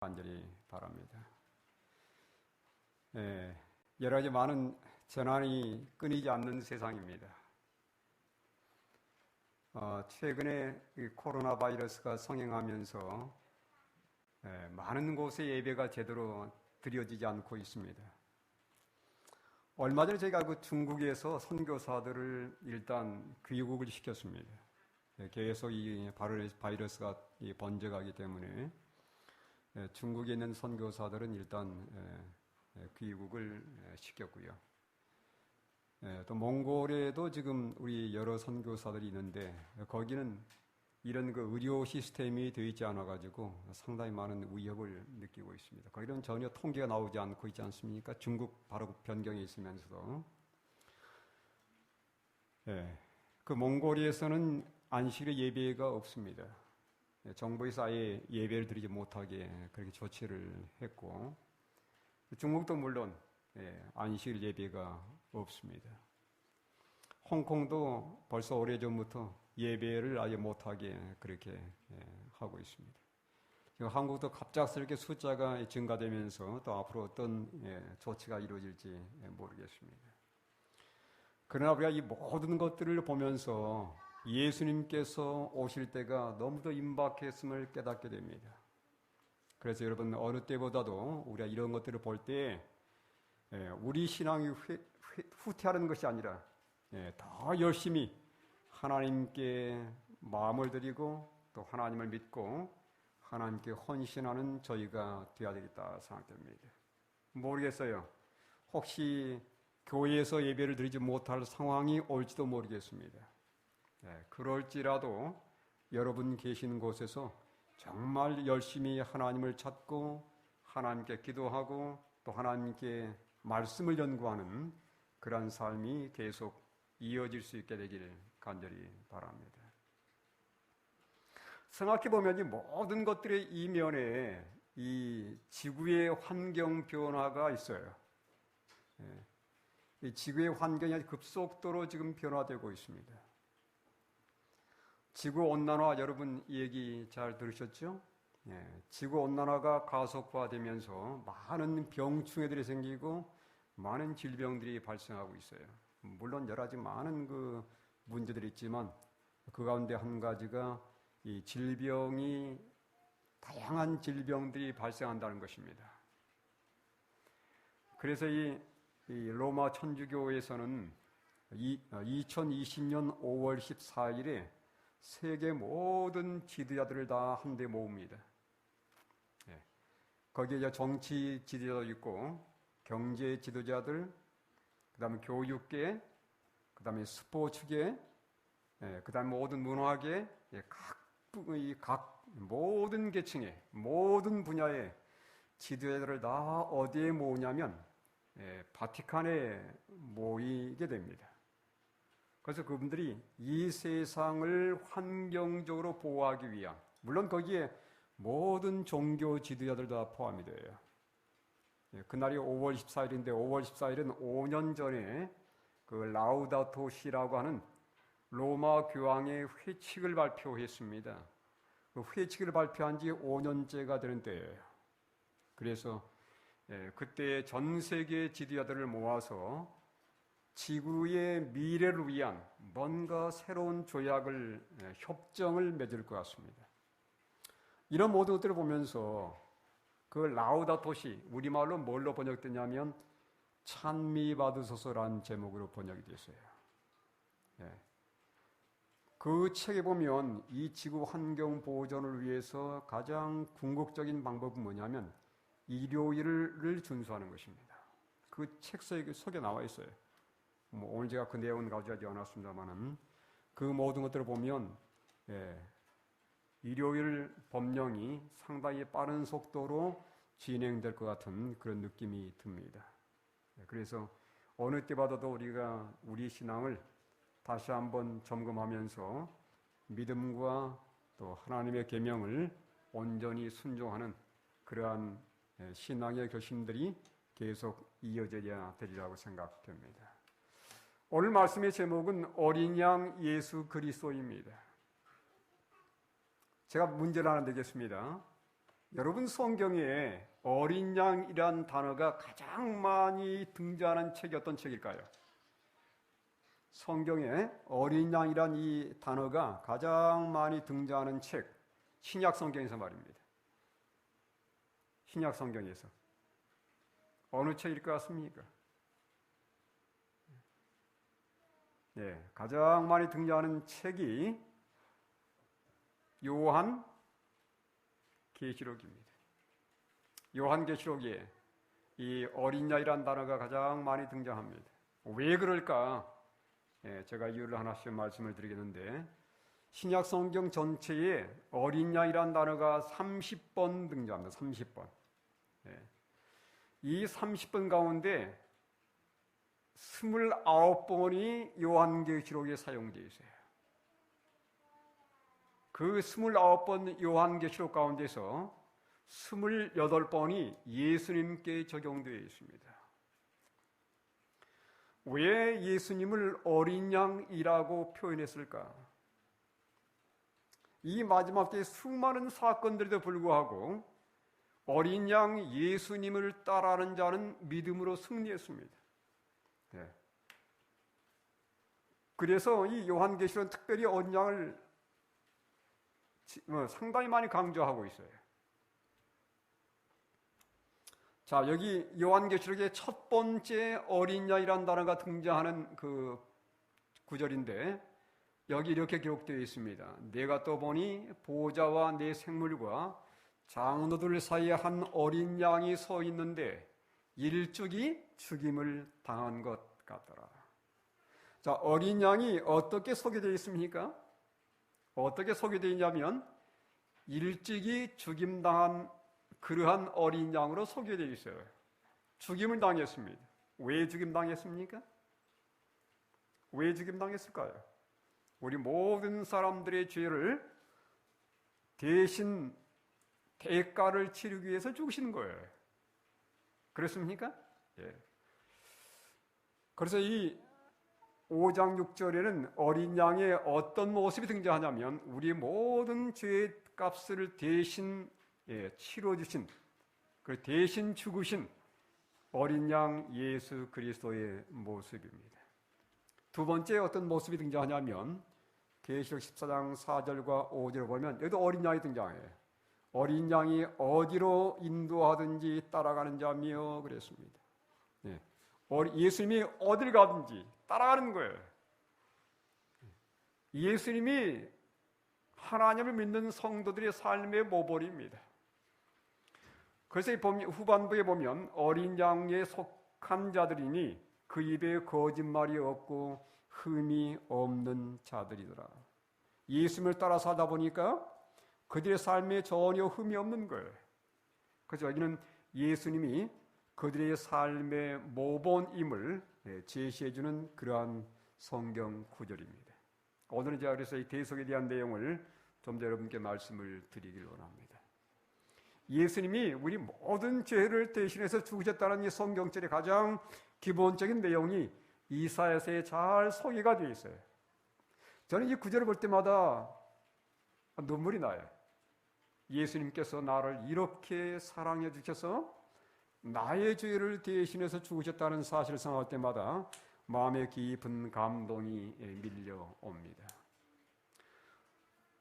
간절히 바랍니다. 여러 가지 많은 재난이 끊이지 않는 세상입니다. 최근에 코로나 바이러스가 성행하면서 많은 곳에 예배가 제대로 드려지지 않고 있습니다. 얼마 전에 제가 중국에서 선교사들을 일단 귀국을 시켰습니다. 계속 이 바이러스가 번져가기 때문에 중국에 있는 선교사들은 일단 귀국을 시켰고요. 또 몽골에도 지금 우리 여러 선교사들이 있는데 거기는 이런 의료 시스템이 되어 있지 않아가지고 상당히 많은 위협을 느끼고 있습니다. 거기는 전혀 통계가 나오지 않고 있지 않습니까? 중국 바로 변경에 있으면서도. 그 몽골에서는 안식일 예배가 없습니다. 정부에서 아예 예배를 드리지 못하게 그렇게 조치를 했고, 중국도 물론 안식일 예배가 없습니다. 홍콩도 벌써 오래전부터 예배를 아예 못하게 그렇게 하고 있습니다. 지금 한국도 갑작스럽게 숫자가 증가되면서 또 앞으로 어떤 조치가 이루어질지 모르겠습니다. 그러나 우리가 이 모든 것들을 보면서 예수님께서 오실 때가 너무도 임박했음을 깨닫게 됩니다. 그래서 여러분 어느 때보다도 우리가 이런 것들을 볼 때 우리 신앙이 후퇴하는 것이 아니라 더 열심히 하나님께 마음을 드리고 또 하나님을 믿고 하나님께 헌신하는 저희가 되어야 되겠다 생각됩니다. 모르겠어요. 혹시 교회에서 예배를 드리지 못할 상황이 올지도 모르겠습니다. 그럴지라도 여러분 계신 곳에서 정말 열심히 하나님을 찾고 하나님께 기도하고 또 하나님께 말씀을 연구하는 그런 삶이 계속 이어질 수 있게 되기를 간절히 바랍니다. 생각해보면 이 모든 것들의 이면에 이 지구의 환경 변화가 있어요. 이 지구의 환경이 급속도로 지금 변화되고 있습니다. 지구온난화 여러분 얘기 잘 들으셨죠? 지구온난화가 가속화되면서 많은 병충해들이 생기고 많은 질병들이 발생하고 있어요. 물론 여러 가지 많은 문제들이 있지만 그 가운데 한 가지가 이 다양한 질병들이 발생한다는 것입니다. 그래서 이 로마 천주교에서는 2020년 5월 14일에 세계 모든 지도자들을 다 한데 모읍니다. 거기에 정치 지도자도 있고 경제 지도자들, 그다음에 교육계, 그다음에 스포츠계, 그다음에 모든 문화계, 각 모든 계층의 모든 분야의 지도자들을 다 어디에 모으냐면 바티칸에 모이게 됩니다. 그래서 그분들이 이 세상을 환경적으로 보호하기 위한, 물론 거기에 모든 종교 지도자들 다 포함이 돼요. 그날이 5월 14일인데 5월 14일은 5년 전에 라우다토 시라고 하는 로마 교황의 회칙을 발표했습니다. 그 회칙을 발표한 지 5년째가 되는 때예요. 그래서 그때 전 세계 지도자들을 모아서 지구의 미래를 위한 뭔가 새로운 협정을 맺을 것 같습니다. 이런 모든 것들을 보면서 라우다토시, 우리말로 뭘로 번역되냐면 찬미 받으소서라는 제목으로 번역이 됐어요. 그 책에 보면 이 지구 환경 보존을 위해서 가장 궁극적인 방법은 뭐냐면 일요일을 준수하는 것입니다. 그 책 속에 나와 있어요. 오늘 제가 그 내용은 가져가지 않았습니다만은 그 모든 것들을 보면 일요일 법령이 상당히 빠른 속도로 진행될 것 같은 그런 느낌이 듭니다. 그래서 어느 때보다도 우리가 우리 신앙을 다시 한번 점검하면서 믿음과 또 하나님의 계명을 온전히 순종하는 그러한 신앙의 결심들이 계속 이어져야 되리라고 생각됩니다. 오늘 말씀의 제목은 어린 양 예수 그리스도입니다. 제가 문제를 하나 내겠습니다. 여러분 성경에 어린 양이란 단어가 가장 많이 등장하는 책이 어떤 책일까요? 성경에 어린 양이란 이 단어가 가장 많이 등장하는 책, 신약 성경에서 말입니다. 신약 성경에서 어느 책일 것 같습니까? 네, 가장 많이 등장하는 책이 요한계시록입니다. 요한계시록에 이 어린 양이란 단어가 가장 많이 등장합니다. 왜 그럴까? 제가 이유를 하나씩 말씀을 드리겠는데, 신약 성경 전체에 어린 양이란 단어가 30번 등장합니다. 30번. 이 30번 가운데 29번이 요한계시록에 사용되어 있어요. 그 29번 요한계시록 가운데서 28번이 예수님께 적용되어 있습니다. 왜 예수님을 어린 양이라고 표현했을까? 이 마지막 때의 수많은 사건들에도 불구하고 어린 양 예수님을 따라하는 자는 믿음으로 승리했습니다. 네. 그래서 이 요한계시록은 특별히 어린 양을 상당히 많이 강조하고 있어요. 자, 여기 요한계시록의 첫 번째 어린 양이라는 단어가 등장하는 그 구절인데, 여기 이렇게 기록되어 있습니다. 내가 또 보니 보호자와 내 생물과 장로들 사이에 한 어린 양이 서 있는데 일찍이 죽임을 당한 것 같더라. 자, 어린 양이 어떻게 소개되어 있습니까? 어떻게 소개되어 있냐면 일찍이 죽임당한 그러한 어린 양으로 소개되어 있어요. 죽임을 당했습니다. 왜 죽임당했습니까? 왜 죽임당했을까요? 우리 모든 사람들의 죄를 대신 대가를 치르기 위해서 죽으시는 거예요. 그렇습니까? 예. 그래서 이 5장 6절에는 어린 양의 어떤 모습이 등장하냐면 우리 모든 죄의 값을 대신 치러주신, 그 대신 죽으신 어린 양 예수 그리스도의 모습입니다. 두 번째 어떤 모습이 등장하냐면 계시록 14장 4절과 5절을 보면 여기도 어린 양이 등장해요. 어린 양이 어디로 인도하든지 따라가는 자며 그랬습니다. 네. 예수님이 어딜 가든지 따라가는 거예요. 예수님이 하나님을 믿는 성도들의 삶의 모범입니다. 그래서 후반부에 보면 어린 양에 속한 자들이니 그 입에 거짓말이 없고 흠이 없는 자들이더라. 예수님을 따라 살다 보니까 그들의 삶에 전혀 흠이 없는 거예요. 그래서 여기는 예수님이 그들의 삶의 모범임을 제시해주는 그러한 성경 구절입니다. 오늘은 제가 그래서 이 대속에 대한 내용을 좀 더 여러분께 말씀을 드리길 원합니다. 예수님이 우리 모든 죄를 대신해서 죽으셨다는 이 성경절의 가장 기본적인 내용이 이사야서에 잘 소개가 되어 있어요. 저는 이 구절을 볼 때마다 눈물이 나요. 예수님께서 나를 이렇게 사랑해 주셔서 나의 죄를 대신해서 죽으셨다는 사실을 생각할 때마다 마음에 깊은 감동이 밀려옵니다.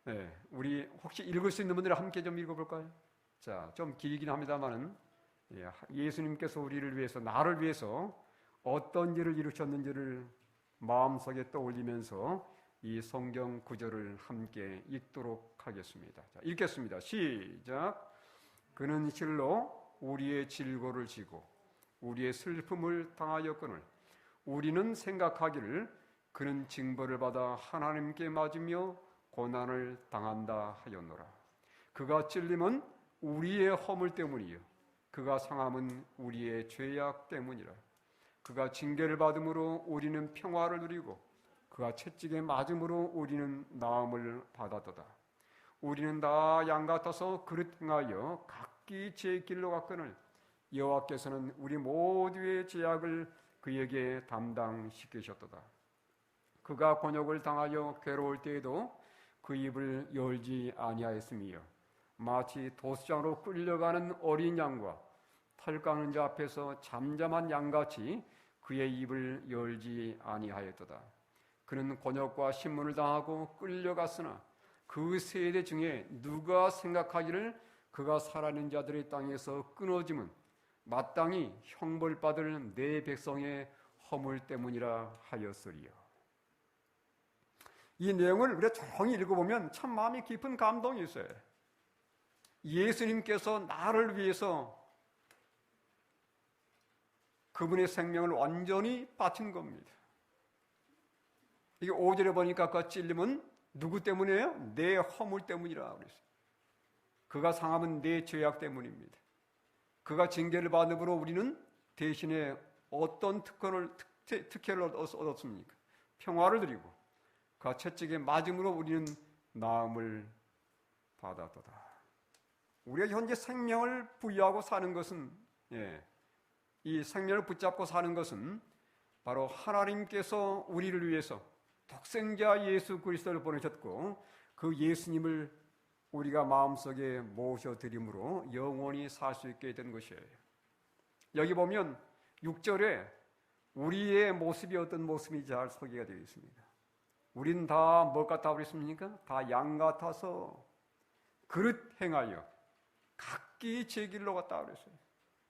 네, 우리 혹시 읽을 수 있는 분들 함께 좀 읽어볼까요? 자, 좀 길긴 합니다만은 예수님께서 우리를 위해서, 나를 위해서 어떤 일을 이루셨는지를 마음속에 떠올리면서 이 성경 구절을 함께 읽도록 하겠습니다. 자, 읽겠습니다. 시작. 그는 실로 우리의 질고를 지고 우리의 슬픔을 당하였거늘 우리는 생각하기를 그는 징벌을 받아 하나님께 맞으며 고난을 당한다 하였노라. 그가 찔림은 우리의 허물 때문이요 그가 상함은 우리의 죄악 때문이라. 그가 징계를 받음으로 우리는 평화를 누리고 그가 채찍에 맞음으로 우리는 나음을 받았도다. 우리는 다 양 같아서 그릇 행하여 각기 제 길로 갔거늘 여호와께서는 우리 모두의 죄악을 그에게 담당시키셨도다. 그가 곤욕을 당하여 괴로울 때에도 그 입을 열지 아니하였으며 마치 도수장으로 끌려가는 어린 양과 털 깎는 자 앞에서 잠잠한 양같이 그의 입을 열지 아니하였도다. 그는 곤욕과 신문을 당하고 끌려갔으나 그 세대 중에 누가 생각하기를 그가 살아있는 자들의 땅에서 끊어짐은 마땅히 형벌받을 내 백성의 허물 때문이라 하였으리요. 이 내용을 우리가 조용히 읽어보면 참 마음이 깊은 감동이 있어요. 예수님께서 나를 위해서 그분의 생명을 완전히 바친 겁니다. 이게 5절에 보니까 그 찔림은 누구 때문이에요? 내 허물 때문이라 그랬어요. 그가 상함은 내 죄악 때문입니다. 그가 징계를 받음으로 우리는 대신에 어떤 특혜를 얻었습니까? 평화를 드리고 그가 채찍에 맞음으로 우리는 나음을 받았도다. 우리가 현재 생명을 부여하고 사는 것은 이 생명을 붙잡고 사는 것은 바로 하나님께서 우리를 위해서 독생자 예수 그리스도를 보내셨고 그 예수님을 우리가 마음속에 모셔드림으로 영원히 살 수 있게 된 것이에요. 여기 보면 6절에 우리의 모습이 어떤 모습인지 잘 소개가 되어 있습니다. 우린 다 뭐 같다고 그랬습니까? 다 양 같아서 그릇 행하여 각기 제 길로 갔다고 그랬어요.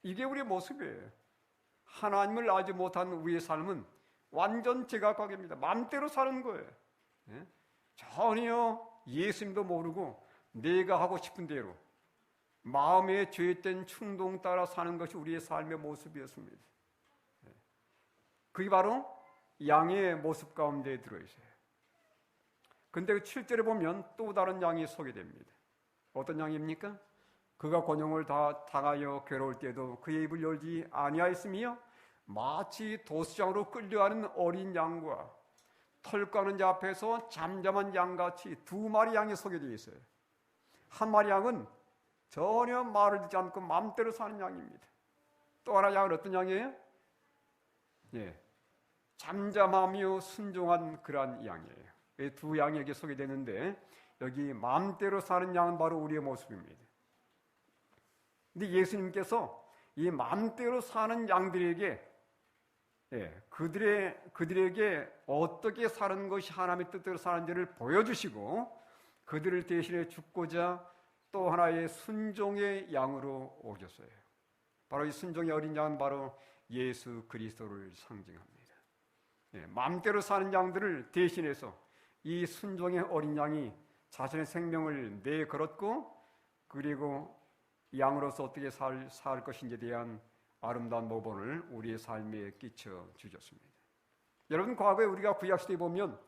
이게 우리의 모습이에요. 하나님을 알지 못한 우리의 삶은 완전 제각각입니다. 마음대로 사는 거예요. 전혀 예수님도 모르고 내가 하고 싶은 대로 마음의 죄된 충동 따라 사는 것이 우리의 삶의 모습이었습니다. 그게 바로 양의 모습 가운데 들어있어요. 근데 7절에 보면 또 다른 양이 소개됩니다. 어떤 양입니까? 그가 곤욕을 다 당하여 괴로울 때도 그의 입을 열지 아니하였으며 마치 도수장으로 끌려가는 어린 양과 털 까는 자 앞에서 잠잠한 양같이 두 마리 양이 소개되어 있어요. 한 마리 양은 전혀 말을 듣지 않고 마음대로 사는 양입니다. 또 하나 양은 어떤 양이에요? 잠잠하며 순종한 그러한 양이에요. 이 두 양이 여기 소개되는데 여기 마음대로 사는 양은 바로 우리의 모습입니다. 근데 예수님께서 이 마음대로 사는 양들에게 그들에게 어떻게 사는 것이 하나님의 뜻대로 사는지를 보여주시고 그들을 대신해 죽고자 또 하나의 순종의 양으로 오셨어요. 바로 이 순종의 어린 양은 바로 예수 그리스도를 상징합니다. 마음대로 사는 양들을 대신해서 이 순종의 어린 양이 자신의 생명을 내걸었고 그리고 양으로서 어떻게 살 것인지에 대한 아름다운 모범을 우리의 삶에 끼쳐 주셨습니다. 여러분, 과거에 우리가 구약시대에 보면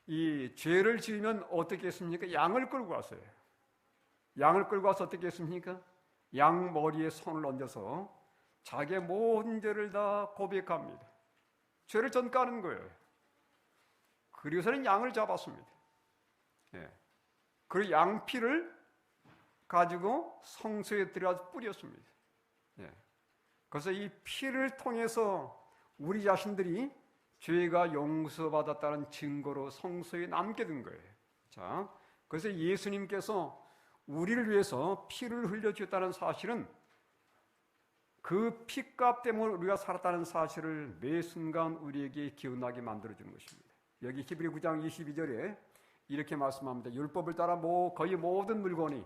이 죄를 지으면 어떻게 했습니까? 양을 끌고 왔어요. 양을 끌고 와서 어떻게 했습니까? 양 머리에 손을 얹어서 자기의 모든 죄를 다 고백합니다. 죄를 전가하는 거예요. 그리고서는 양을 잡았습니다. 그 양피를 가지고 성소에 들어가서 뿌렸습니다. 그래서 이 피를 통해서 우리 자신들이 죄가 용서받았다는 증거로 성소에 남게 된 거예요. 자, 그래서 예수님께서 우리를 위해서 피를 흘려주셨다는 사실은 그 피값 때문에 우리가 살았다는 사실을 매 순간 우리에게 기억나게 만들어주는 것입니다. 여기 히브리 9장 22절에 이렇게 말씀합니다. 율법을 따라 거의 모든 물건이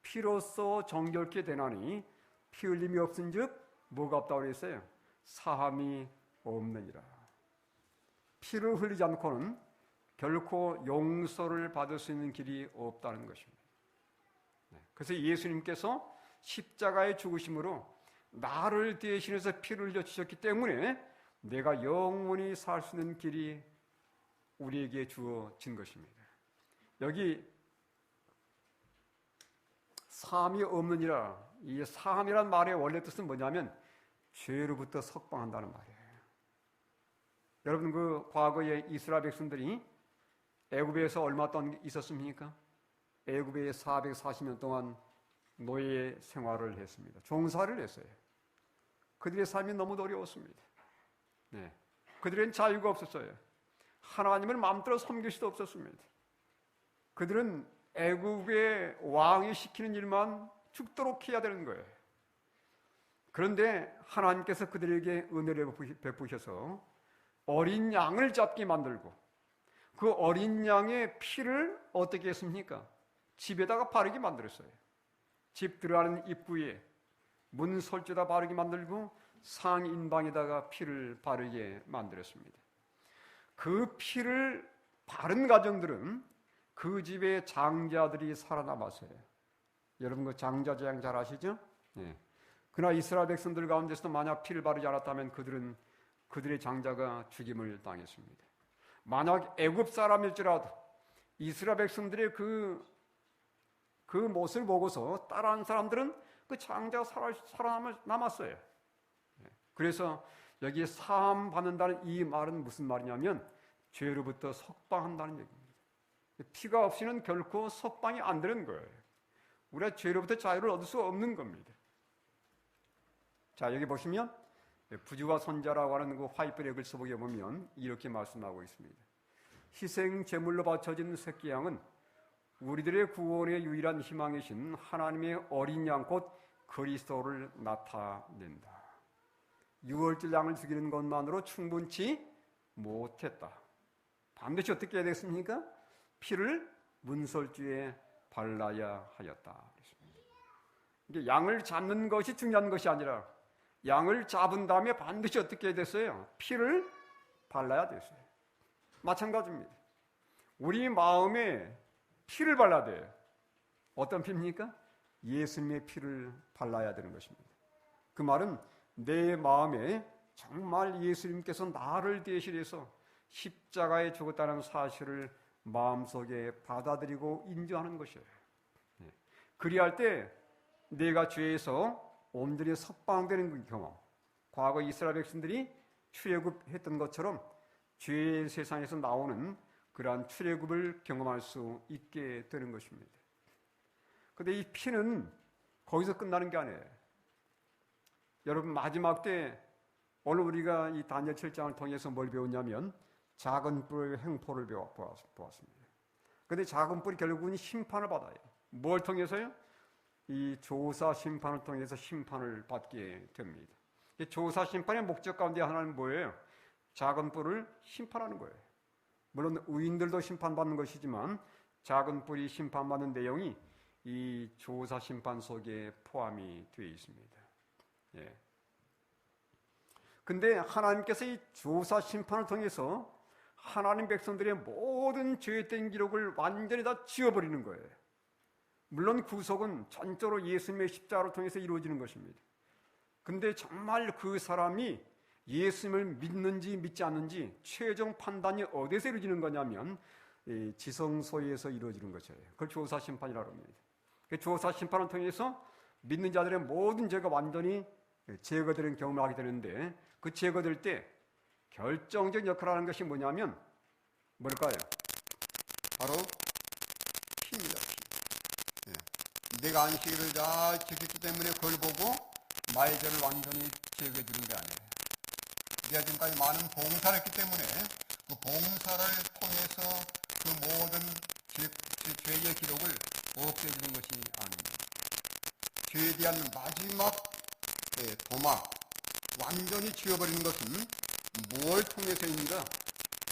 피로써 정결케 되나니 피 흘림이 없은즉 뭐가 없다고 그랬어요? 사함이 없느니라. 피를 흘리지 않고는 결코 용서를 받을 수 있는 길이 없다는 것입니다. 그래서 예수님께서 십자가의 죽으심으로 나를 대신해서 피를 흘려 주셨기 때문에 내가 영원히 살 수 있는 길이 우리에게 주어진 것입니다. 여기 사함이 없느니라, 이 사함이란 말의 원래 뜻은 뭐냐면 죄로부터 석방한다는 말이에요. 여러분, 그 과거에 이스라엘 백성들이 애굽에서 얼마 동안 있었습니까? 애굽에 440년 동안 노예 생활을 했습니다. 종사를 했어요. 그들의 삶이 너무 어려웠습니다. 그들은 자유가 없었어요. 하나님을 마음대로 섬길 수도 없었습니다. 그들은 애국의 왕이 시키는 일만 죽도록 해야 되는 거예요. 그런데 하나님께서 그들에게 은혜를 베푸셔서 어린 양을 잡게 만들고 그 어린 양의 피를 어떻게 했습니까? 집에다가 바르게 만들었어요. 집 들어가는 입구에 문 설주다 바르게 만들고 상인방에다가 피를 바르게 만들었습니다. 그 피를 바른 가정들은 그 집의 장자들이 살아남았어요. 여러분 그 장자 재앙 잘 아시죠? 네. 그러나 이스라엘 백성들 가운데서도 만약 피를 바르지 않았다면 그들의 장자가 죽임을 당했습니다. 만약 애굽 사람일지라도 이스라엘 백성들의 그 모습을 보고서 따라한 사람들은 그 장자가 살아남았어요. 그래서 여기에 사함 받는다는 이 말은 무슨 말이냐면 죄로부터 석방한다는 얘기입니다. 피가 없이는 결코 석방이 안 되는 거예요. 우리가 죄로부터 자유를 얻을 수 없는 겁니다. 자, 여기 보시면 부지와 손자라고 하는 그 화이트백을 써보게 보면 이렇게 말씀하고 있습니다. 희생 제물로 바쳐진 새끼 양은 우리들의 구원의 유일한 희망이신 하나님의 어린 양 곧 그리스도를 나타낸다. 유월절 양을 죽이는 것만으로 충분치 못했다. 반드시 어떻게 해야 되겠습니까? 피를 문설주에 발라야 하였다. 이게 양을 잡는 것이 중요한 것이 아니라 양을 잡은 다음에 반드시 어떻게 해야 됐어요? 피를 발라야 됐어요. 마찬가지입니다. 우리 마음에 피를 발라야 돼요. 어떤 피입니까? 예수님의 피를 발라야 되는 것입니다. 그 말은 내 마음에 정말 예수님께서 나를 대신해서 십자가에 죽었다는 사실을 마음속에 받아들이고 인정하는 것이에요. 그리할 때 내가 죄에서 온전히 석방되는 경험, 과거 이스라엘 백성들이 출애굽했던 것처럼 죄의 세상에서 나오는 그러한 출애굽을 경험할 수 있게 되는 것입니다. 그런데 이 피는 거기서 끝나는 게 아니에요. 여러분 마지막 때 오늘 우리가 이 다니엘 7장을 통해서 뭘 배웠냐면 작은 뿔의 행포를 보았습니다. 그런데 작은 뿔이 결국은 심판을 받아요. 뭘 통해서요? 이 조사 심판을 통해서 심판을 받게 됩니다. 이 조사 심판의 목적 가운데 하나는 뭐예요? 작은 뿔을 심판하는 거예요. 물론 의인들도 심판받는 것이지만 작은 뿔이 심판받는 내용이 이 조사 심판 속에 포함이 되어 있습니다. 예. 근데 하나님께서 이 조사 심판을 통해서 하나님 백성들의 모든 죄된 기록을 완전히 다 지워버리는 거예요. 물론 구속은 전적으로 예수님의 십자가를 통해서 이루어지는 것입니다. 근데 정말 그 사람이 예수님을 믿는지 믿지 않는지 최종 판단이 어디서 이루어지는 거냐면 지성소에서 이루어지는 것이에요. 그걸 조사 심판이라고 합니다. 그 조사 심판을 통해서 믿는 자들의 모든 죄가 완전히 제거되는 경험을 하게 되는데 그 제거될 때 결정적 역할을 하는 것이 뭐냐면 뭘까요? 바로 피입니다. 피. 내가 안식일을 잘 지켰기 때문에 그걸 보고 나의 죄를 완전히 제거해 주는 게 아니에요. 내가 지금까지 많은 봉사를 했기 때문에 그 봉사를 통해서 그 모든 죄의 기록을 없애주는 것이 아닙니다. 죄에 대한 마지막 도마, 완전히 지워버리는 것은 무엇을 통해서입니까?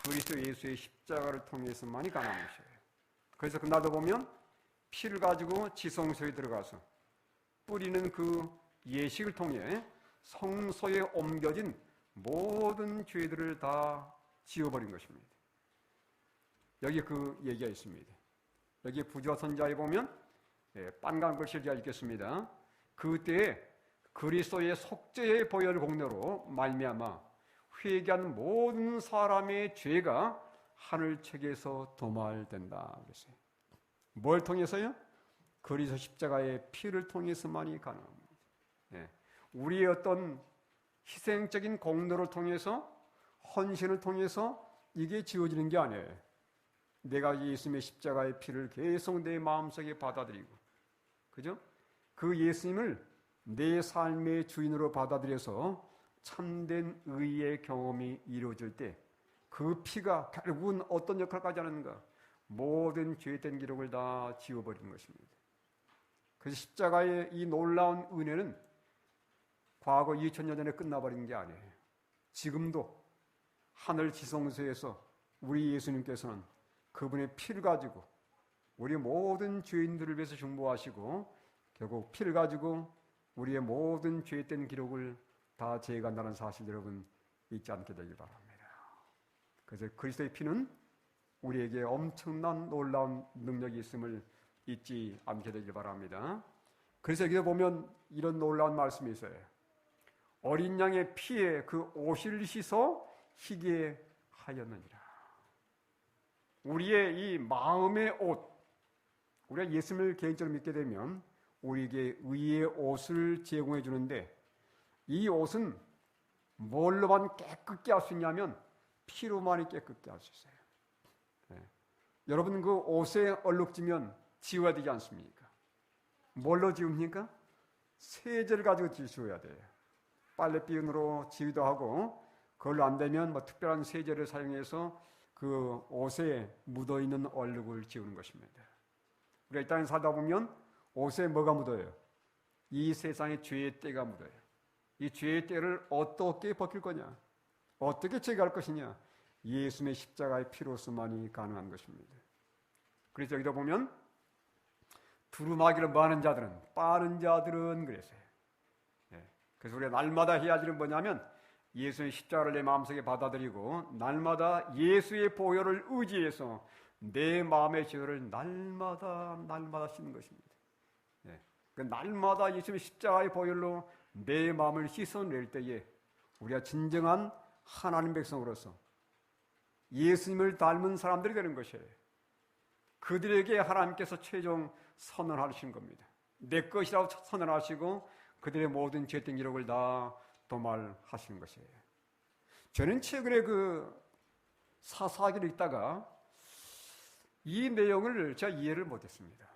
그리스도 예수의 십자가를 통해서만이 가능한 것이에요. 그래서 그날도 보면 피를 가지고 지성소에 들어가서 뿌리는 그 예식을 통해 성소에 옮겨진 모든 죄들을 다 지워버린 것입니다. 여기 그 얘기가 있습니다. 여기 부지와 선자에 보면 빨간 글씨를 제가 읽겠습니다. 그때에 그리스도의 속죄의 보혈 공로로 말미암아 회개한 모든 사람의 죄가 하늘책에서 도말된다 그랬어요. 뭘 통해서요? 그리스도 십자가의 피를 통해서만이 가능합니다. 우리의 어떤 희생적인 공로를 통해서 헌신을 통해서 이게 지워지는 게 아니에요. 내가 예수님의 십자가의 피를 계속 내 마음속에 받아들이고, 그죠? 그 예수님을 내 삶의 주인으로 받아들여서 참된 의의 경험이 이루어질 때 그 피가 결국은 어떤 역할까지 하는가? 모든 죄된 기록을 다 지워버리는 것입니다. 그래서 십자가의 이 놀라운 은혜는 과거 2000년 전에 끝나버린 게 아니에요. 지금도 하늘 지성소에서 우리 예수님께서는 그분의 피를 가지고 우리 모든 죄인들을 위해서 중보하시고 결국 피를 가지고 우리의 모든 죄된 기록을 다 제거한다는 사실 여러분 잊지 않게 되길 바랍니다. 그래서 그리스도의 피는 우리에게 엄청난 놀라운 능력이 있음을 잊지 않게 되길 바랍니다. 그래서 여기서 보면 이런 놀라운 말씀이 있어요. 어린 양의 피에 그 옷을 씻어 희게 하였느니라. 우리의 이 마음의 옷, 우리가 예수님을 개인적으로 믿게 되면 우리에게 의의 옷을 제공해 주는데 이 옷은 뭘로만 깨끗게 할 수 있냐면 피로만이 깨끗게 할 수 있어요. 네. 여러분 그 옷에 얼룩지면 지워야 되지 않습니까? 뭘로 지웁니까? 세제를 가지고 지워야 돼요. 빨래비누로 지우기도 하고 그걸로 안 되면 뭐 특별한 세제를 사용해서 그 옷에 묻어있는 얼룩을 지우는 것입니다. 우리가 이 땅에 살다 보면 옷에 뭐가 묻어요? 이 세상에 죄의 때가 묻어요. 이 죄의 때를 어떻게 벗길 거냐? 어떻게 제거할 것이냐? 예수님의 십자가의 피로서만이 가능한 것입니다. 그래서 여기다 보면 두루마기를 많은 자들은 빠른 자들은 그랬어요. 그래서 우리가 날마다 해야 할 일은 뭐냐면 예수의 십자가를 내 마음속에 받아들이고 날마다 예수의 보혈을 의지해서 내 마음의 죄를 날마다 씻는 것입니다. 그 날마다 예수의 십자가의 보혈로 내 마음을 씻어낼 때에 우리가 진정한 하나님 백성으로서 예수님을 닮은 사람들이 되는 것이에요. 그들에게 하나님께서 최종 선언하신 겁니다. 내 것이라고 선언하시고 그들의 모든 죄된 기록을 다 도말하시는 것이에요. 저는 최근에 그 사사기를 읽다가 이 내용을 제가 이해를 못했습니다.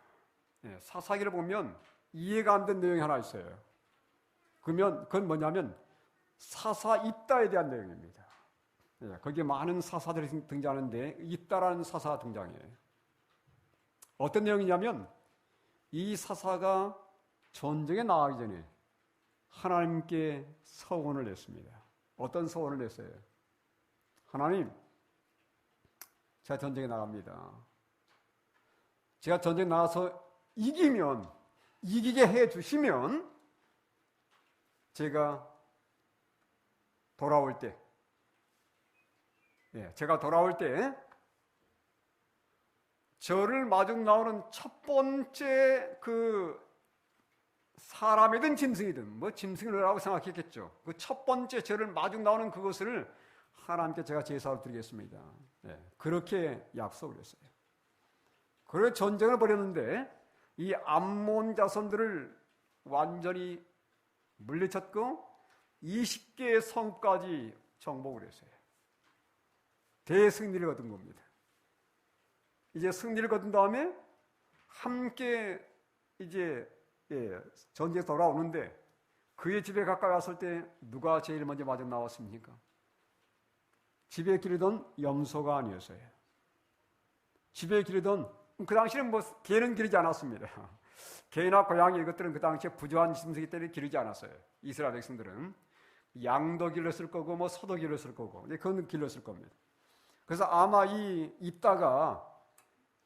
사사기를 보면 이해가 안 된 내용이 하나 있어요. 그러면 그건 뭐냐면 사사 입다에 대한 내용입니다. 거기에 많은 사사들이 등장하는데 입다라는 사사가 등장해요. 어떤 내용이냐면 이 사사가 전쟁에 나가기 전에 하나님께 서원을 냈습니다. 어떤 서원을 냈어요? 하나님, 제가 전쟁에 나갑니다. 제가 전쟁에 나가서 이기게 해주시면 제가 돌아올 때 저를 마중 나오는 첫 번째 그 사람이든 짐승이든 뭐 짐승이라고 생각했겠죠. 그 첫 번째 저를 마중 나오는 그것을 하나님께 제가 제사로 드리겠습니다. 그렇게 약속을 했어요. 그래서 전쟁을 벌였는데 이 암몬 자손들을 완전히 물리쳤고 20개의 성까지 정복을 했어요. 대승리를 거둔 겁니다. 이제 승리를 거둔 다음에 함께 이제 전쟁에 돌아오는데 그의 집에 가까이 왔을 때 누가 제일 먼저 마중 나왔습니까? 집에 기르던 염소가 아니었어요. 집에 기르던 그 당시에는 뭐 개는 기르지 않았습니다. 개나 고양이 이것들은 그 당시에 부조한 짐승이기 때문에 기르지 않았어요. 이스라엘 백성들은 양도 길렀을 거고 뭐 소도 길렀을 거고 그건 길렀을 겁니다. 그래서 아마 이 입다가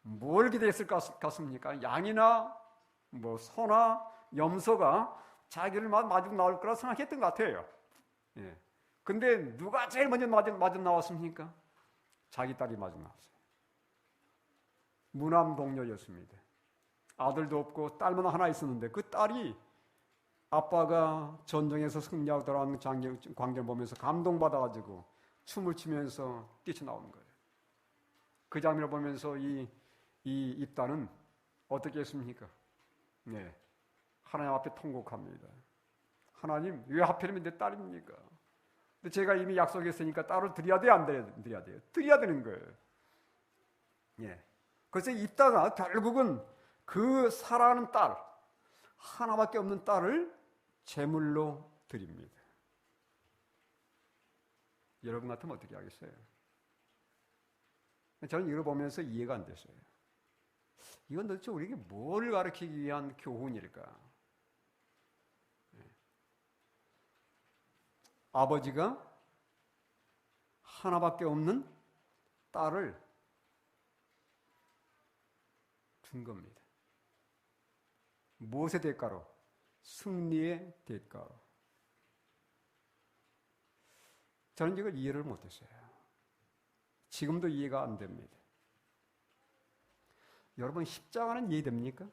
뭘 기대했을 것 같습니까? 양이나 뭐 소나 염소가 자기를 마중 나올 거라 생각했던 것 같아요. 근데 누가 제일 먼저 마중 나왔습니까? 자기 딸이 마중 나왔어요. 무남 동녀였습니다. 아들도 없고 딸만 하나 있었는데 그 딸이 아빠가 전쟁에서 승리하고 돌아오는 광경을 보면서 감동받아가지고 춤을 추면서 뛰쳐나오는 거예요. 그 장면을 보면서 이 입다는 어떻게 했습니까? 하나님 앞에 통곡합니다. 하나님, 왜 하필이면 내 딸입니까? 근데 제가 이미 약속했으니까 딸을 드려야 돼요? 안 드려야 돼요? 드려야 되는 거예요. 그래서 입다가 결국은 그 사랑하는 딸, 하나밖에 없는 딸을 제물로 드립니다. 여러분 같으면 어떻게 하겠어요? 저는 이걸 보면서 이해가 안 됐어요. 이건 도대체 우리에게 뭘 가르치기 위한 교훈일까? 아버지가 하나밖에 없는 딸을 준 겁니다. 무엇의 대가로? 승리의 대가로. 저는 이걸 이해를 못했어요. 지금도 이해가 안 됩니다. 여러분, 십자가는 이해됩니까?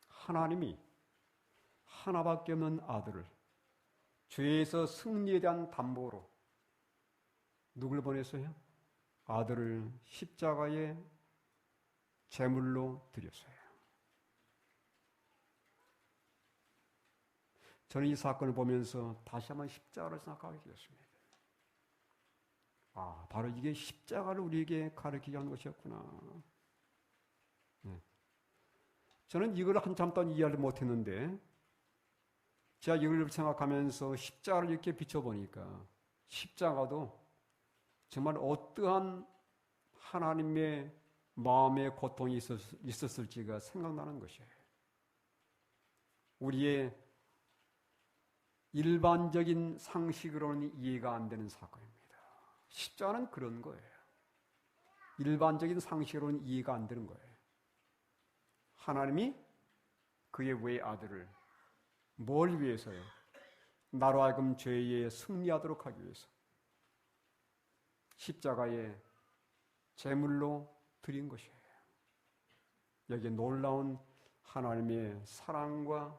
하나님이 하나밖에 없는 아들을 죄에서 승리에 대한 담보로 누굴 보냈어요? 아들을 십자가에 제물로 드렸어요. 저는 이 사건을 보면서 다시 한번 십자가를 생각하게 되었습니다. 아, 바로 이게 십자가를 우리에게 가르치게 하는 것이었구나. 네. 저는 이걸 한참 동안 이해를 못했는데 제가 이걸 생각하면서 십자가를 이렇게 비춰보니까 십자가도 정말 어떠한 하나님의 마음의 고통이 있었을지가 생각나는 것이에요. 우리의 일반적인 상식으로는 이해가 안 되는 사건입니다. 십자가는 그런 거예요. 일반적인 상식으로는 이해가 안 되는 거예요. 하나님이 그의 외아들을 뭘 위해서요? 나로 하여금 죄에 승리하도록 하기 위해서 십자가에 제물로 드린 것이에요. 여기에 놀라운 하나님의 사랑과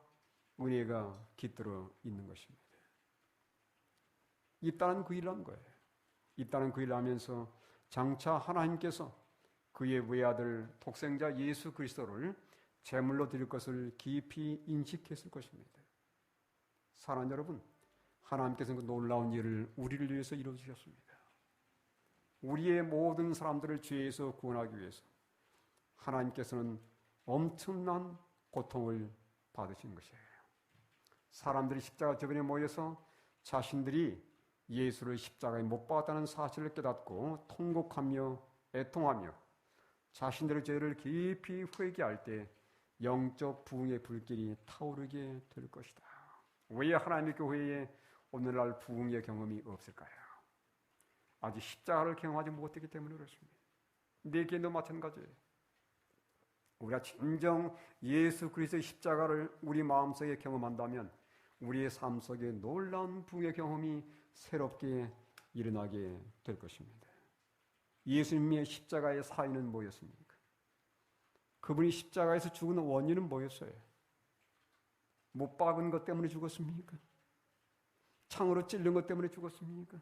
은혜가 깃들어 있는 것입니다. 이 딸은 그 일을 한 거예요. 이 딸은 그 일을 하면서 장차 하나님께서 그의 외아들 독생자 예수 그리스도를 제물로 드릴 것을 깊이 인식했을 것입니다. 사랑하는 여러분, 하나님께서는 그 놀라운 일을 우리를 위해서 이루어주셨습니다. 우리의 모든 사람들을 죄에서 구원하기 위해서 하나님께서는 엄청난 고통을 받으신 것이에요. 사람들이 십자가 주변에 모여서 자신들이 예수를 십자가에 못 박았다는 사실을 깨닫고 통곡하며 애통하며 자신들의 죄를 깊이 회개할 때 영적 부흥의 불길이 타오르게 될 것이다. 왜 하나님의 교회에 오늘날 부흥의 경험이 없을까요? 아직 십자가를 경험하지 못했기 때문에 그렇습니다. 내 개인도 마찬가지예요. 우리가 진정 예수 그리스도의 십자가를 우리 마음속에 경험한다면 우리의 삶 속에 놀라운 부흥의 경험이 새롭게 일어나게 될 것입니다. 예수님의 십자가의 사인은 뭐였습니까? 그분이 십자가에서 죽은 원인은 뭐였어요? 못 박은 것 때문에 죽었습니까? 창으로 찔른 것 때문에 죽었습니까?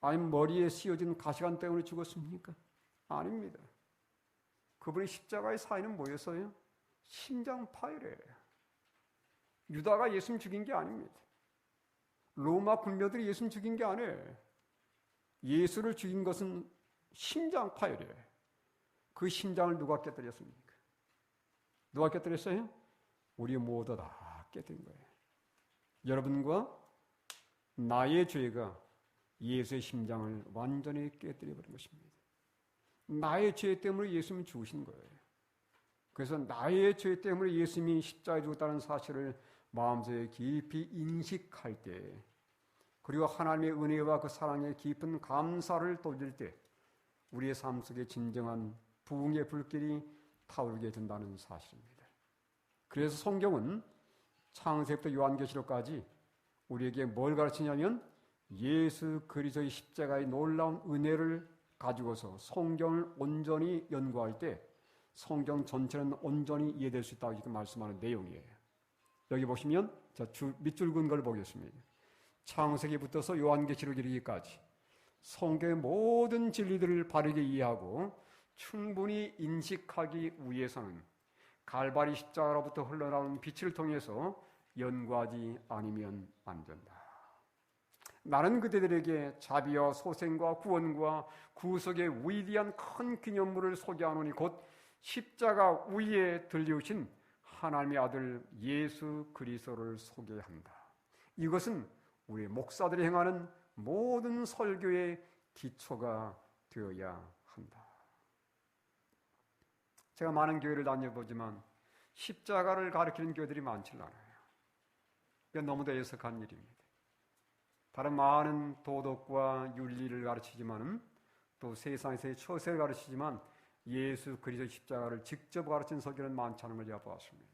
아니면 머리에 씌워진 가시관 때문에 죽었습니까? 아닙니다. 그분의 십자가의 사인은 뭐였어요? 심장파열이에요. 유다가 예수님 죽인 게 아닙니다. 로마 군병들이 예수님 죽인 게 아니에요. 예수를 죽인 것은 심장파열이에요. 그 심장을 누가 깨뜨렸습니까? 누가 깨뜨렸어요? 우리 모두 다 깨뜨린 거예요. 여러분과 나의 죄가 예수의 심장을 완전히 깨뜨려버린 것입니다. 나의 죄 때문에 예수님이 죽으신 거예요. 그래서 나의 죄 때문에 예수님이 십자가에 죽었다는 사실을 마음속에 깊이 인식할 때, 그리고 하나님의 은혜와 그 사랑에 깊은 감사를 돌릴 때 우리의 삶 속에 진정한 부흥의 불길이 타오르게 된다는 사실입니다. 그래서 성경은 창세기부터 요한계시록까지 우리에게 뭘 가르치냐면 예수 그리스도의 십자가의 놀라운 은혜를 가지고서 성경을 온전히 연구할 때 성경 전체는 온전히 이해될 수 있다고 말씀하는 내용이에요. 여기 보시면 밑줄 긋은 걸 보겠습니다. 창세기부터서 요한계시록 이르기까지 성경의 모든 진리들을 바르게 이해하고 충분히 인식하기 위해서는 갈바리 십자가로부터 흘러나오는 빛을 통해서 연구하지 않으면 안 된다. 나는 그대들에게 자비와 소생과 구원과 구속의 위대한 큰 기념물을 소개하노니 곧 십자가 위에 들리우신 하나님의 아들 예수 그리스도를 소개한다. 이것은 우리 목사들이 행하는 모든 설교의 기초가 되어야 한다. 제가 많은 교회를 다녀보지만 십자가를 가르치는 교회들이 많지 않아요. 이건 너무도 애석한 일입니다. 다른 많은 도덕과 윤리를 가르치지만은 또 세상에서의 처세를 가르치지만 예수 그리스도의 십자가를 직접 가르치는 설교는 많지 않은 걸 제가 보았습니다.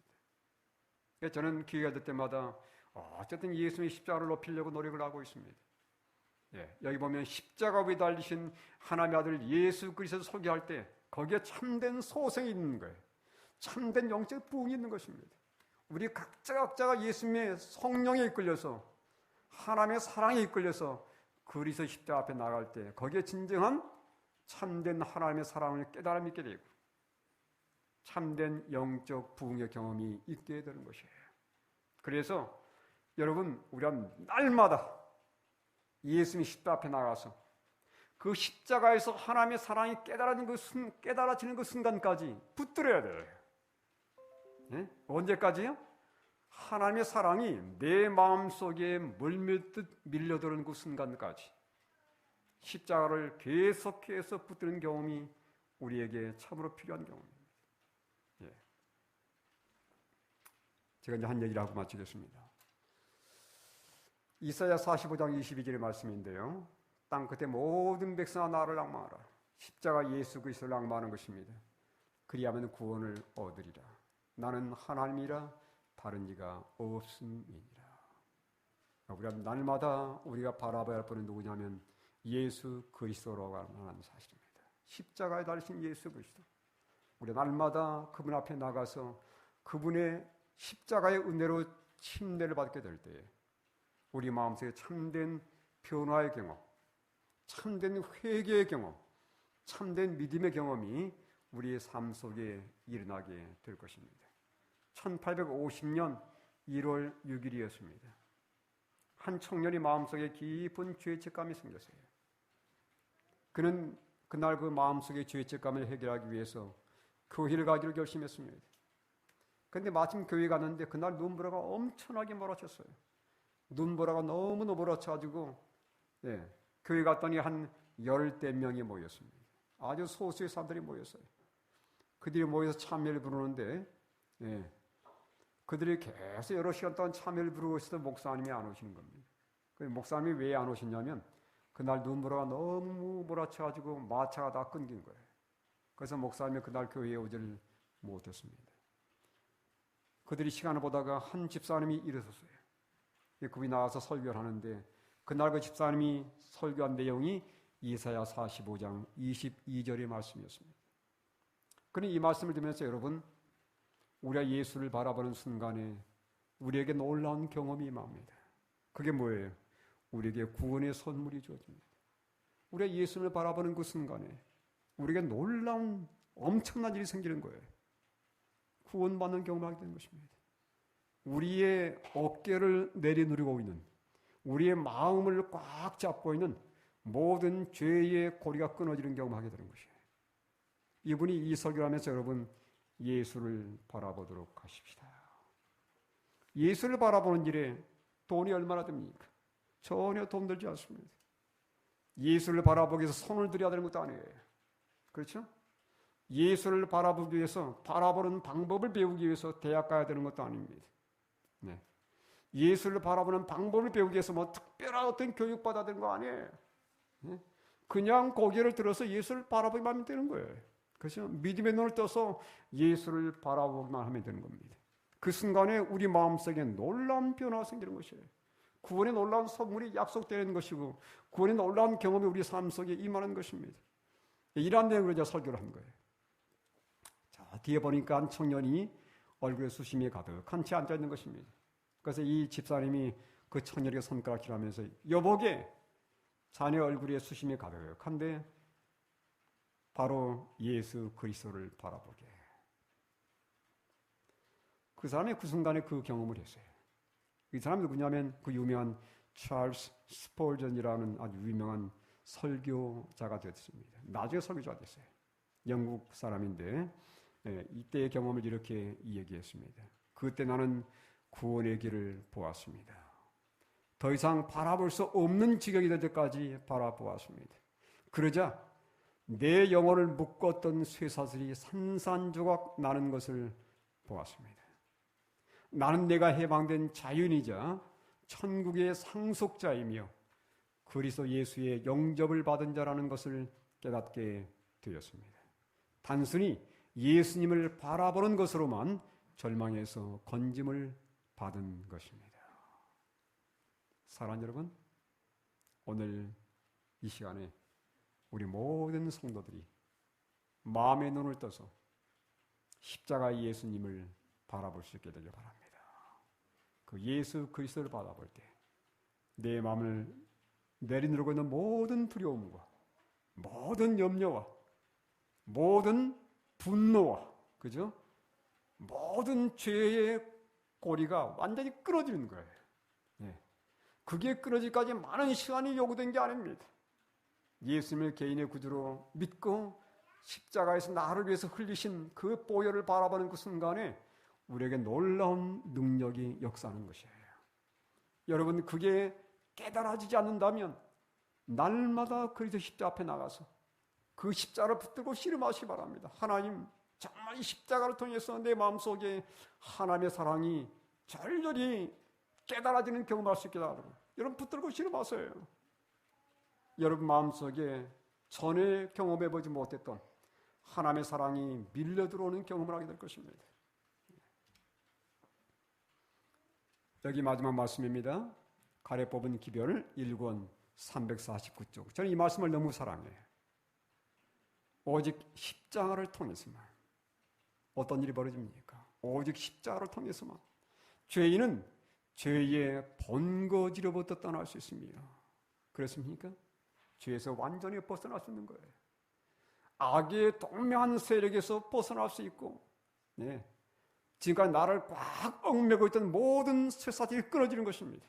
저는 기회가 될 때마다 어쨌든 예수님의 십자가를 높이려고 노력을 하고 있습니다. 여기 보면 십자가 위에 달리신 하나님의 아들 예수 그리스도를 소개할 때 거기에 참된 소생이 있는 거예요. 참된 영적 부흥이 있는 것입니다. 우리 각자가 예수님의 성령에 이끌려서 하나님의 사랑에 이끌려서 그리스도 십자가 앞에 나갈 때 거기에 진정한 참된 하나님의 사랑을 깨달아 믿게 되고 참된 영적 부흥의 경험이 있게 되는 것이에요. 그래서 여러분, 우리가 날마다 예수님 십자가 앞에 나가서 그 십자가에서 하나님의 사랑이 깨달아지는 그 순간까지 붙들어야 돼요. 언제까지요? 하나님의 사랑이 내 마음속에 물밀듯 밀려드는 그 순간까지 십자가를 계속해서 붙드는 경험이 우리에게 참으로 필요한 경험입니다. 제가 이제 한 얘기를 하고 마치겠습니다. 이사야 45장 22절의 말씀인데요. 땅 끝에 모든 백성아 나를 낭망하라. 십자가 예수 그리스도를 낭망하는 것입니다. 그리하면 구원을 얻으리라. 나는 하나님이라 다른 이가 없음이니라. 우리가 날마다 우리가 바라봐야 할 분은 누구냐면 예수 그리스도라고 하는 사실입니다. 십자가에 달리신 예수 그리스도. 우리가 날마다 그분 앞에 나가서 그분의 십자가의 은혜로 침례를 받게 될 때에 우리 마음속에 참된 변화의 경험, 참된 회개의 경험, 참된 믿음의 경험이 우리의 삶 속에 일어나게 될 것입니다. 1850년 1월 6일이었습니다. 한 청년이 마음속에 깊은 죄책감이 생겼어요. 그는 그날 그 마음속의 죄책감을 해결하기 위해서 교회를 가기로 결심했습니다. 그런데 마침 교회 갔는데 그날 눈보라가 엄청나게 몰아쳤어요. 눈보라가 너무너무 몰아쳐가지고 교회 갔더니 한 10대 명이 모였습니다. 아주 소수의 사람들이 모였어요. 그들이 모여서 참회를 부르는데 그들이 계속 여러 시간 동안 참회를 부르고 있어도 목사님이 안 오시는 겁니다. 목사님이 왜 안 오셨냐면 그날 눈보라가 너무 몰아쳐가지고 마차가 다 끊긴 거예요. 그래서 목사님이 그날 교회에 오지를 못했습니다. 그들이 시간을 보다가 한 집사님이 일어섰어요. 그분이 나와서 설교를 하는데 그날 그 집사님이 설교한 내용이 이사야 45장 22절의 말씀이었습니다. 그는 이 말씀을 들으면서 여러분, 우리가 예수를 바라보는 순간에 우리에게 놀라운 경험이 임합니다. 그게 뭐예요? 우리에게 구원의 선물이 주어집니다. 우리가 예수를 바라보는 그 순간에 우리에게 놀라운 엄청난 일이 생기는 거예요. 구원받는 경험을 하게 되는 것입니다. 우리의 어깨를 내려누르고 있는, 우리의 마음을 꽉 잡고 있는 모든 죄의 고리가 끊어지는 경험을 하게 되는 것이에요. 이분이 이 설교를 하면서 여러분, 예수를 바라보도록 하십시다. 예수를 바라보는 일에 돈이 얼마나 듭니까? 전혀 돈 들지 않습니다. 예수를 바라보기 위해서 손을 들여야 되는 것도 아니에요. 그렇죠? 예수를 바라보기 위해서 바라보는 방법을 배우기 위해서 대학 가야 되는 것도 아닙니다. 예수를 바라보는 방법을 배우기 위해서 뭐 특별한 어떤 교육 받아야 되는 거 아니에요. 그냥 고개를 들어서 예수를 바라보기만 하면 되는 거예요. 그렇죠? 믿음의 눈을 떠서 예수를 바라보기만 하면 되는 겁니다. 그 순간에 우리 마음속에 놀라운 변화가 생기는 것이에요. 구원의 놀라운 선물이 약속되는 것이고 구원의 놀라운 경험이 우리 삶 속에 임하는 것입니다. 이러한 내용으로 제가 설교를 한 거예요. 자, 뒤에 보니까 한 청년이 얼굴에 수심이 가득한 채 앉아 있는 것입니다. 그래서 이 집사님이 그 청년에게 손가락질 하면서 여보게 자네 얼굴에 수심이 가득한데 바로 예수 그리스도를 바라보게. 그 사람이 그 순간에 그 경험을 했어요. 이 사람이 누구냐면 그 유명한 찰스 스폴전이라는 아주 유명한 설교자가 됐습니다. 나중에 설교자가 됐어요. 영국 사람인데 이때의 경험을 이렇게 얘기했습니다. 그때 나는 구원의 길을 보았습니다. 더 이상 바라볼 수 없는 지경이 될 때까지 바라보았습니다. 그러자 내 영혼을 묶었던 쇠사슬이 산산조각 나는 것을 보았습니다. 나는 내가 해방된 자유인이자 천국의 상속자이며 그리스도 예수의 영접을 받은 자라는 것을 깨닫게 되었습니다. 단순히 예수님을 바라보는 것으로만 절망에서 건짐을 받은 것입니다. 사랑하는 여러분, 오늘 이 시간에 우리 모든 성도들이 마음의 눈을 떠서 십자가의 예수님을 바라볼 수 있게 되길 바랍니다. 그 예수 그리스도를 바라볼 때 내 마음을 내리누르고 있는 모든 두려움과 모든 염려와 모든 분노와 그죠? 모든 죄의 고리가 완전히 끊어지는 거예요. 예. 그게 끊어지기까지 많은 시간이 요구된 게 아닙니다. 예수님을 개인의 구주로 믿고 십자가에서 나를 위해서 흘리신 그 보혈을 바라보는 그 순간에 우리에게 놀라운 능력이 역사하는 것이에요. 여러분, 그게 깨달아지지 않는다면 날마다 그리스도 십자가 앞에 나가서 그 십자가를 붙들고 씨름하시기 바랍니다. 하나님, 정말 이 십자가를 통해서 내 마음속에 하나님의 사랑이 절절히 깨달아지는 경험을 할 수 있게 하도록 여러분 붙들고 씨름하세요. 여러분 마음속에 전에 경험해보지 못했던 하나님의 사랑이 밀려들어오는 경험을 하게 될 것입니다. 여기 마지막 말씀입니다. 가래 뽑은 기별 1권 349쪽. 저는 이 말씀을 너무 사랑해요. 오직 십자가를 통해서만 어떤 일이 벌어집니까? 오직 십자가를 통해서만 죄인은 죄의 본거지로부터 떠날 수 있습니다. 그렇습니까? 죄에서 완전히 벗어날 수 있는 거예요. 악의 동명한 세력에서 벗어날 수 있고, 네. 지금까지 나를 꽉 얽매고 있던 모든 쇠사슬이 끊어지는 것입니다.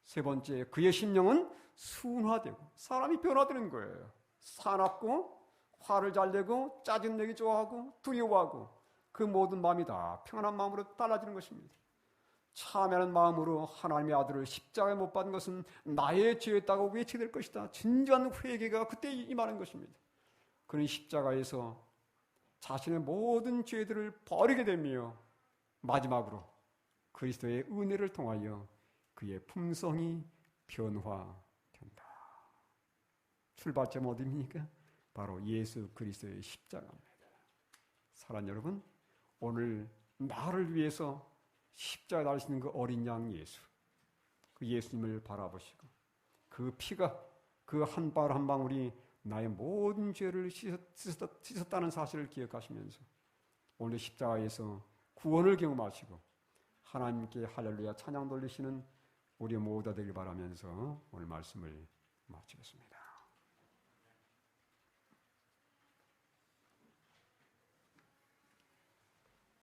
세 번째, 그의 심령은 순화되고 사람이 변화되는 거예요. 사납고 화를 잘 내고 짜증내기 좋아하고 두려워하고 그 모든 마음이 다 평안한 마음으로 달라지는 것입니다. 참여하는 마음으로 하나님의 아들을 십자가에 못 박은 것은 나의 죄였다고 외치게 될 것이다. 진정한 회개가 그때 임하는 것입니다. 그는 십자가에서 자신의 모든 죄들을 버리게 되며 마지막으로 그리스도의 은혜를 통하여 그의 품성이 변화된다. 출발점 어디입니까? 바로 예수 그리스도의 십자가입니다. 사랑하는 여러분, 오늘 나를 위해서 십자가에 달리시는 그 어린 양 예수, 그 예수님을 바라보시고 그 피가 그 한 발 한 방울이 나의 모든 죄를 씻었다는 사실을 기억하시면서 오늘 십자가에서 구원을 경험하시고 하나님께 할렐루야 찬양 돌리시는 우리 모두가 되길 바라면서 오늘 말씀을 마치겠습니다.